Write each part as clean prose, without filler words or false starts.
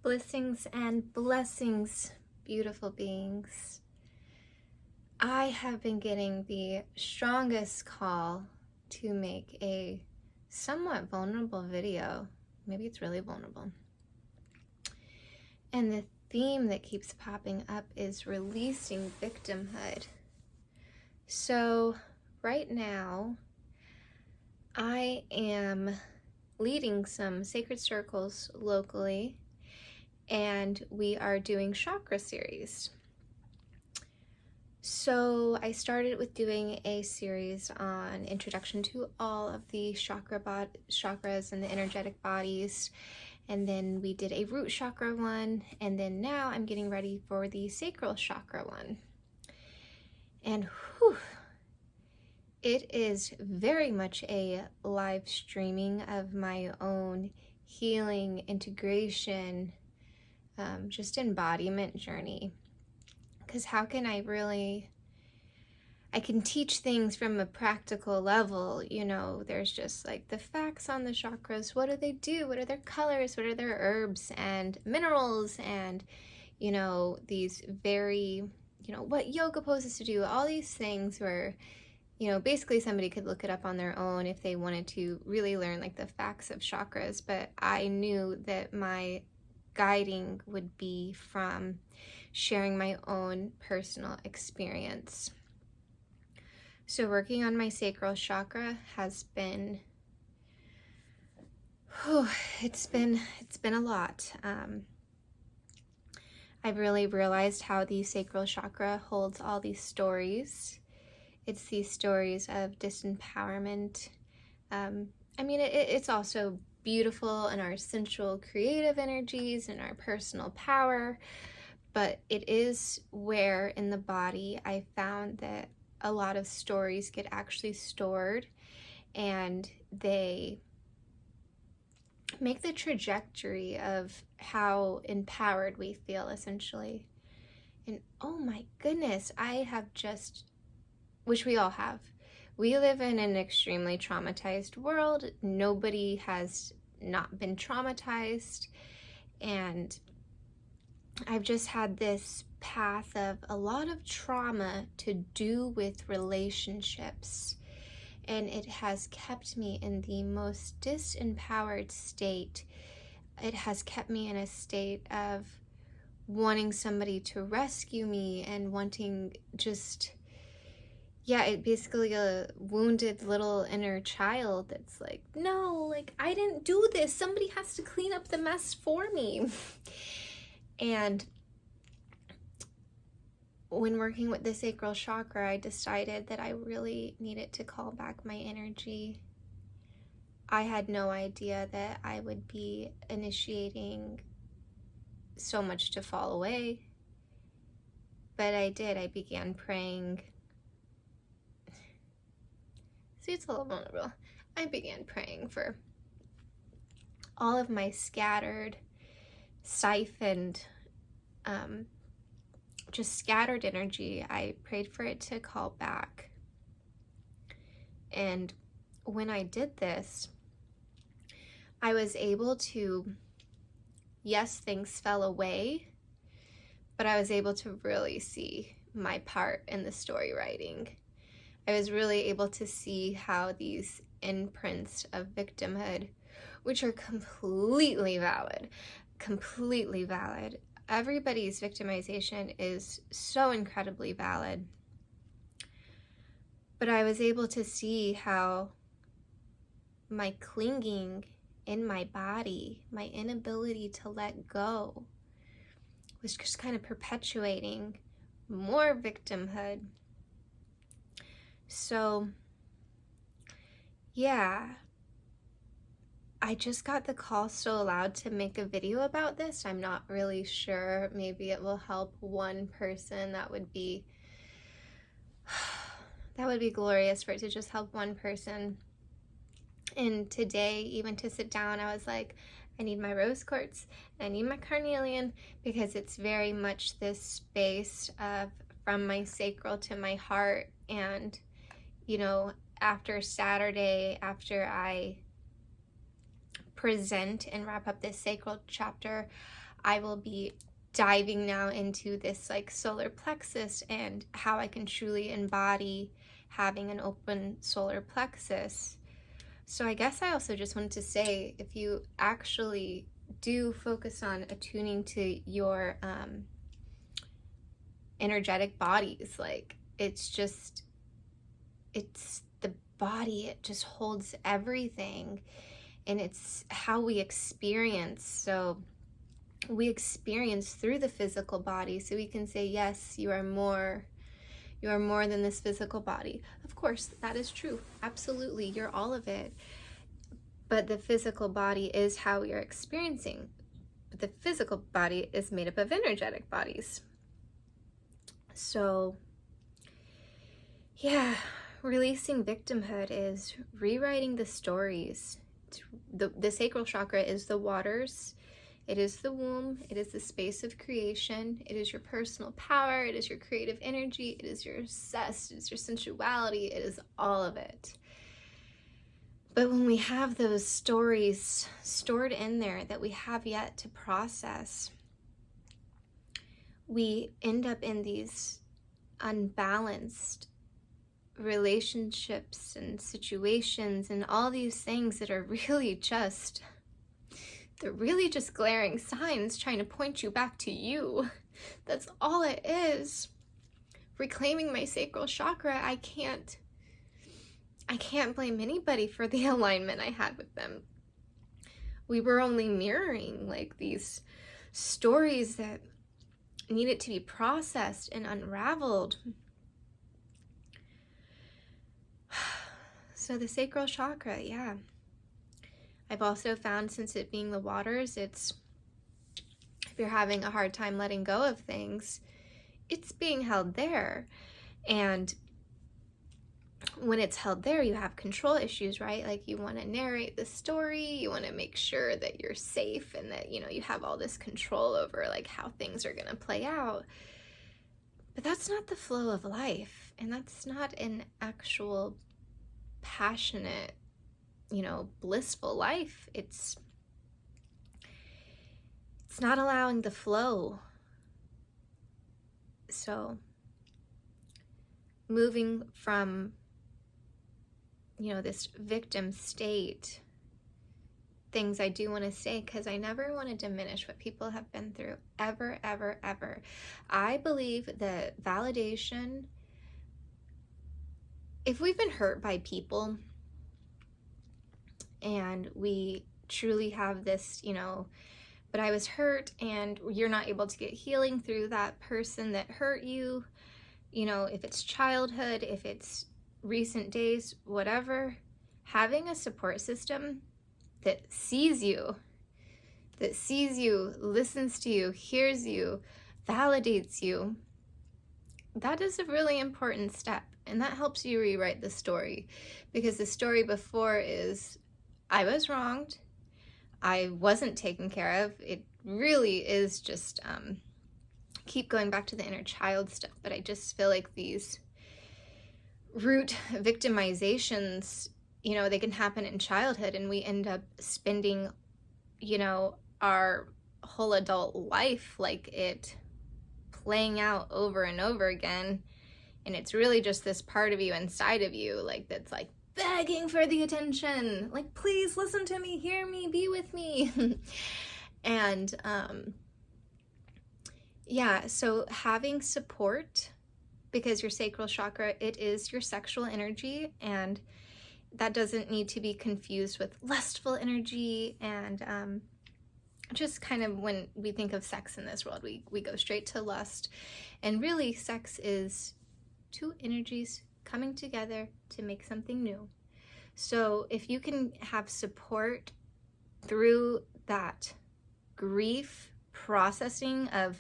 Blessings and blessings, beautiful beings. I have been getting the strongest call to make a somewhat vulnerable video. Maybe it's really vulnerable. And the theme that keeps popping up is releasing victimhood. So right now, I am leading some sacred circles locally, and we are doing chakra series. So I started with doing a series on introduction to all of the chakras and the energetic bodies, and then we did a root chakra one, and then now I'm getting ready for the sacral chakra one. And whew, it is very much a live streaming of my own healing, integration, just embodiment journey. Because how can I can teach things from a practical level, there's just like the facts on the chakras. What do they do? What are their colors? What are their herbs and minerals? And, these very, what yoga poses to do, all these things where, basically somebody could look it up on their own if they wanted to really learn like the facts of chakras. But I knew that my guiding would be from sharing my own personal experience. So working on my sacral chakra has been, it's been a lot. I've really realized how the sacral chakra holds all these stories. It's these stories of disempowerment. It's also beautiful in our sensual creative energies and our personal power, but it is where in the body I found that a lot of stories get actually stored, and they make the trajectory of how empowered we feel, essentially. And oh my goodness, I have just, which we all have. We live in an extremely traumatized world. Nobody has not been traumatized. And I've just had this path of a lot of trauma to do with relationships. And it has kept me in the most disempowered state. It has kept me in a state of wanting somebody to rescue me and wanting just, it basically a wounded little inner child that's like, no, like I didn't do this. Somebody has to clean up the mess for me. And when working with the sacral chakra, I decided that I really needed to call back my energy. I had no idea that I would be initiating so much to fall away, but I did. I began praying. See, it's a little vulnerable. I began praying for all of my scattered, siphoned, just scattered energy. I prayed for it to call back. And when I did this, I was able to, yes, things fell away, but I was able to really see my part in the story writing. I was really able to see how these imprints of victimhood, which are completely valid, everybody's victimization is so incredibly valid. But I was able to see how my clinging in my body, my inability to let go, was just kind of perpetuating more victimhood. So, I just got the call still allowed to make a video about this. I'm not really sure. Maybe it will help one person. That would be glorious for it to just help one person. And today, even to sit down, I was like, I need my rose quartz, I need my carnelian, because it's very much this space of from my sacral to my heart. And, after Saturday, after I present and wrap up this sacral chapter, I will be diving now into this like solar plexus and how I can truly embody having an open solar plexus. So I guess I also just wanted to say, if you actually do focus on attuning to your energetic bodies, like it's the body, it just holds everything, and it's how we experience. So we experience through the physical body, so we can say, yes, you are more than this physical body. Of course, that is true. Absolutely, you're all of it. But the physical body is how we are experiencing. But the physical body is made up of energetic bodies. So, yeah, releasing victimhood is rewriting the stories. The sacral chakra is the waters. It is the womb. It is the space of creation. It is your personal power. It is your creative energy. It is your zest. It is your sensuality. It is all of it. But when we have those stories stored in there that we have yet to process, we end up in these unbalanced relationships and situations and all these things that are really just, they're really just glaring signs trying to point you back to you. That's all it is. Reclaiming my sacral chakra, I can't blame anybody for the alignment I had with them. We were only mirroring like these stories that needed to be processed and unraveled. So the sacral chakra, yeah. I've also found, since it being the waters, it's, if you're having a hard time letting go of things, it's being held there. And when it's held there, you have control issues, right? Like you want to narrate the story, you want to make sure that you're safe and that, you have all this control over like how things are going to play out. But that's not the flow of life, and that's not an actual passionate, blissful life. It's not allowing the flow. So moving from this victim state, things I do want to say, because I never want to diminish what people have been through, ever, ever, ever. I believe that validation, if we've been hurt by people and we truly have this, but I was hurt, and you're not able to get healing through that person that hurt you, if it's childhood, if it's recent days, whatever, having a support system that sees you, listens to you, hears you, validates you, that is a really important step. And that helps you rewrite the story, because the story before is, I was wronged, I wasn't taken care of. It really is just, keep going back to the inner child stuff, but I just feel like these root victimizations, they can happen in childhood, and we end up spending, our whole adult life like it playing out over and over again. And it's really just this part of you inside of you, like, that's like begging for the attention, like, please listen to me, hear me, be with me. And yeah, so having support, because your sacral chakra, it is your sexual energy, and that doesn't need to be confused with lustful energy. And just kind of, when we think of sex in this world, we go straight to lust, and really sex is two energies coming together to make something new. So if you can have support through that grief processing of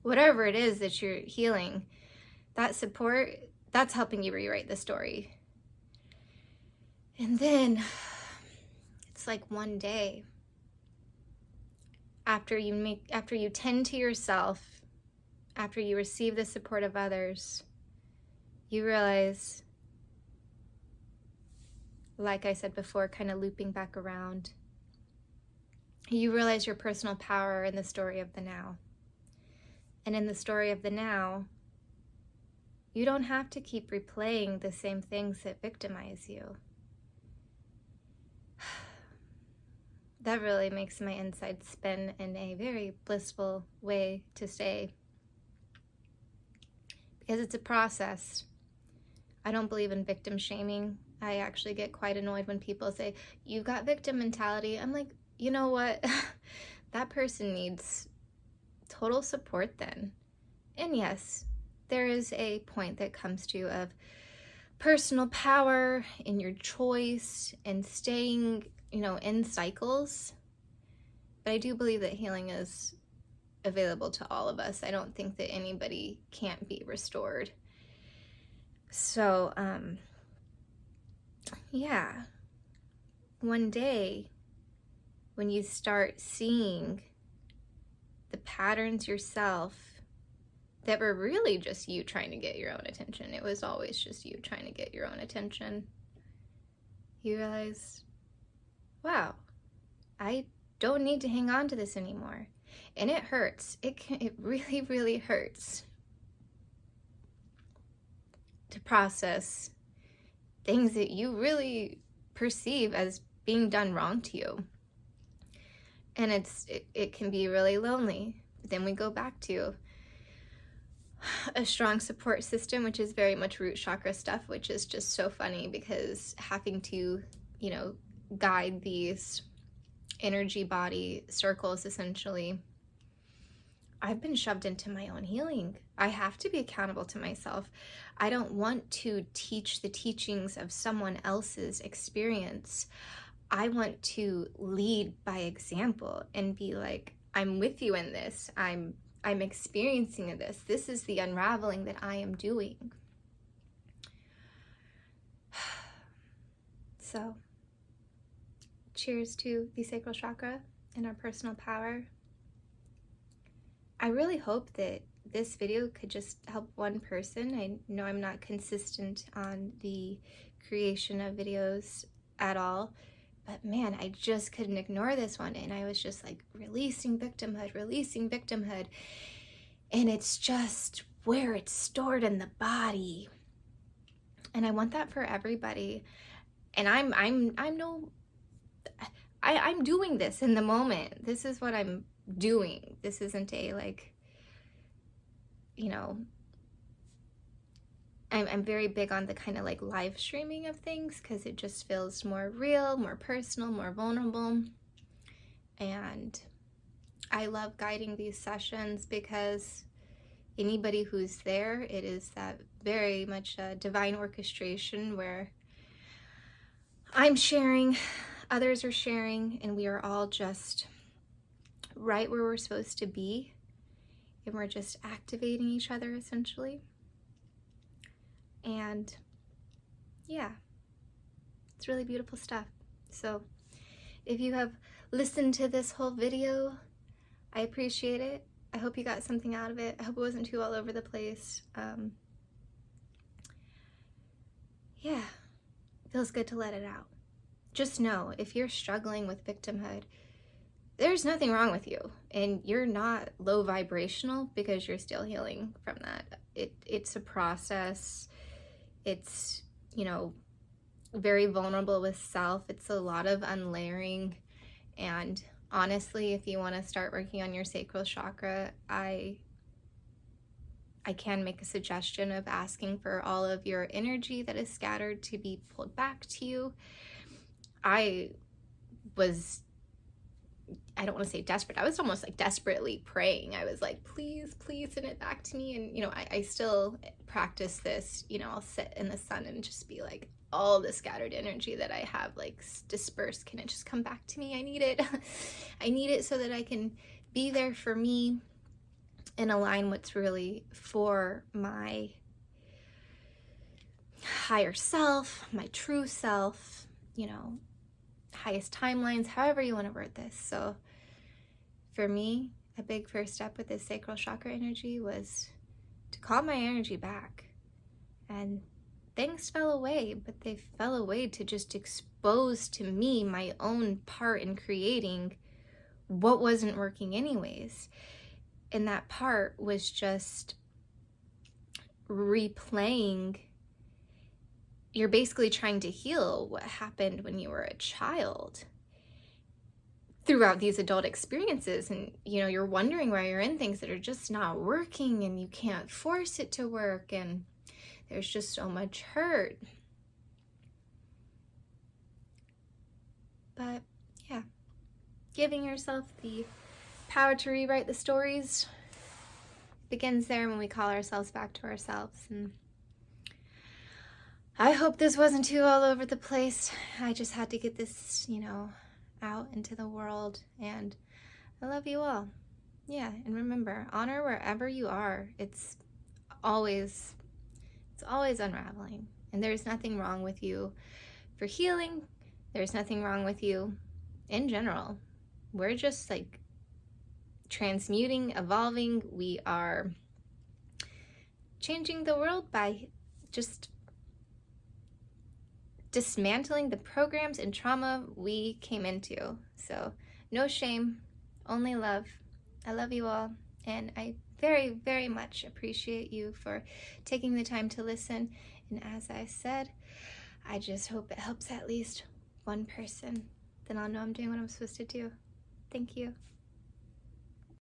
whatever it is that you're healing, that support, that's helping you rewrite the story. And then it's like one day after you tend to yourself, after you receive the support of others, you realize, like I said before, kind of looping back around, you realize your personal power in the story of the now. And in the story of the now, you don't have to keep replaying the same things that victimize you. That really makes my insides spin in a very blissful way to say, because it's a process. I don't believe in victim shaming. I actually get quite annoyed when people say, you've got victim mentality. I'm like, you know what? That person needs total support then. And yes, there is a point that comes to of personal power in your choice and staying, in cycles. But I do believe that healing is available to all of us. I don't think that anybody can't be restored. So, yeah, one day when you start seeing the patterns yourself that were really just you trying to get your own attention, it was always just you trying to get your own attention, you realize, wow, I don't need to hang on to this anymore. And it hurts. It really, really hurts to process things that you really perceive as being done wrong to you. And it can be really lonely. But then we go back to a strong support system, which is very much root chakra stuff, which is just so funny because having to, guide these energy body circles, essentially, I've been shoved into my own healing. I have to be accountable to myself. I don't want to teach the teachings of someone else's experience. I want to lead by example and be like, I'm with you in this. I'm experiencing this. This is the unraveling that I am doing. So, cheers to the sacral chakra and our personal power. I really hope that this video could just help one person. I know I'm not consistent on the creation of videos at all, but man, I just couldn't ignore this one. And I was just like releasing victimhood. And it's just where it's stored in the body. And I want that for everybody. And I'm doing this in the moment. This is what I'm doing. This isn't a I'm very big on the kind of like live streaming of things because it just feels more real, more personal, more vulnerable. And I love guiding these sessions because anybody who's there, it is that very much a divine orchestration where I'm sharing, others are sharing, and we are all just right where we're supposed to be, and we're just activating each other essentially. And yeah, it's really beautiful stuff. So if you have listened to this whole video, I appreciate it. I hope you got something out of it. I hope it wasn't too all over the place. Yeah, it feels good to let it out. Just know, if you're struggling with victimhood, there's nothing wrong with you, and you're not low vibrational because you're still healing from that. It's a process. It's, very vulnerable with self. It's a lot of unlayering. And honestly, if you want to start working on your sacral chakra, I can make a suggestion of asking for all of your energy that is scattered to be pulled back to you. I don't want to say desperate. I was almost like desperately praying. I was like, please send it back to me. And, I still practice this, I'll sit in the sun and just be like, all the scattered energy that I have like dispersed, can it just come back to me? I need it. I need it so that I can be there for me and align what's really for my higher self, my true self, highest timelines, however you want to word this. So for me, a big first step with this sacral chakra energy was to call my energy back. And things fell away, but they fell away to just expose to me my own part in creating what wasn't working anyways. And that part was just replaying. You're basically trying to heal what happened when you were a child throughout these adult experiences. And, you know, you're wondering why you're in things that are just not working, and you can't force it to work, and there's just so much hurt. But yeah, giving yourself the power to rewrite the stories begins there when we call ourselves back to ourselves. And I hope this wasn't too all over the place. I just had to get this, you know, out into the world. And I love you all. Yeah, and remember, honor wherever you are. It's always unraveling. And there's nothing wrong with you for healing. There's nothing wrong with you in general. We're just like transmuting, evolving. We are changing the world by just dismantling the programs and trauma we came into. So no shame, only love. I love you all, and I very, very much appreciate you for taking the time to listen. And as I said, I just hope it helps at least one person. Then I'll know I'm doing what I'm supposed to do. Thank you.